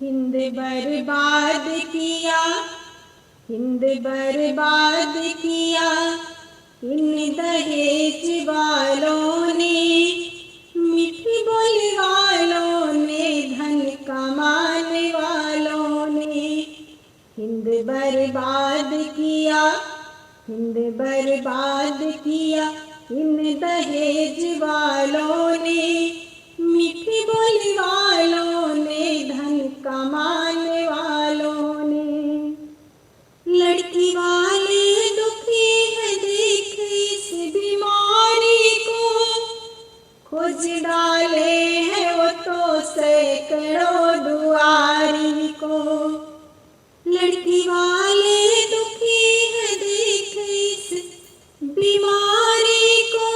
हिंद बर्बाद किया, हिंद बर्बाद किया इन दहेज वालों ने, मीठी बोली वालों ने, धन कमाने वालों ने। हिंद बर्बाद किया, हिंद बर्बाद किया इन दहेज वालों ने, मीठी बोली वालों ने, धन कमाने वालों ने। लड़की वाले दुखी है देख इस बीमारी को, खोज डाले हैं वो तो सैकड़ों दुआरी को। लड़की वाले दुखी है देख इस बीमारी को,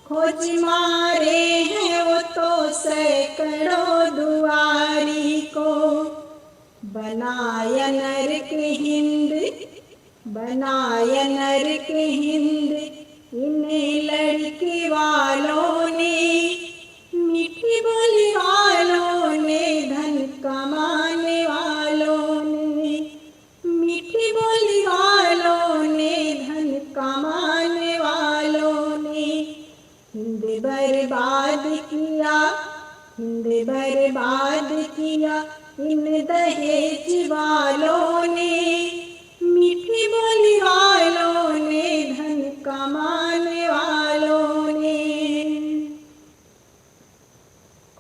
खोज मारे हैं वो तो सैकड़ों दुआरी को। बनाया नरक हिंद, बनाया नरक हिंद इन्हें लड़की वालों ने, मीठी बोली वालों ने, धन कमाने वालों ने। मीठी बोली वालों ने, धन कमाने वालों ने। हिंद बर्बाद किया, हिंद बर्बाद किया इन दहेज वालों ने, मीठी बोली वालों ने, धन कमाने वालों ने।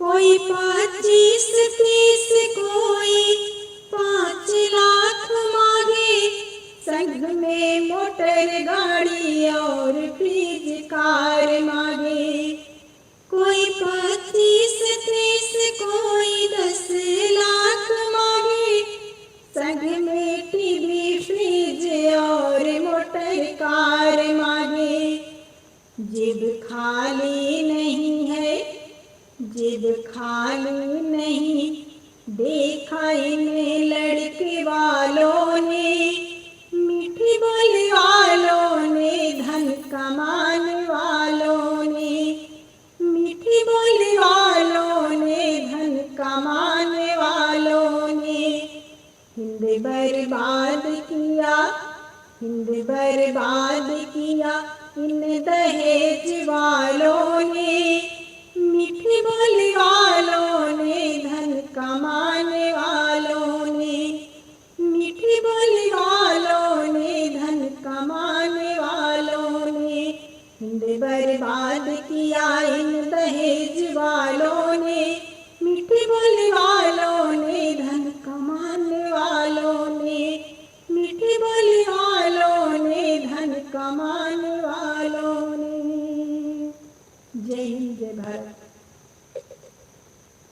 कोई 25-30, कोई 5 लाख मांगे, संग में मोटर गाड़ी और फ्रिज कार मांगे। कोई 25-30, कोई 10 लाख मांगे, संग में टीवी फ्रिज और मोटर कार मांगे। जेब खाली नहीं है, जेब खाली नहीं, देखा इन्हें लड़के वालों ने, मीठी बोली वालों ने, धन कमाने वालों ने। मीठी बोली वालों ने, धन कमाने वालों ने। हिंद बर्बाद किया, हिंद बर्बाद किया इन दहेज वालों ने, मीठी बोली वालों ने, धन कमाने वालों ने। मीठी बोली वालों ने, धन कमाने वालों ने। हिंद बर्बाद किया इन दहेज वालों ने, मीठी बोली वालों ने, धन कमाने वालों ने। मीठी बोली वालों ने, धन कमाने वालों ने। जय हिंद, जय भारत।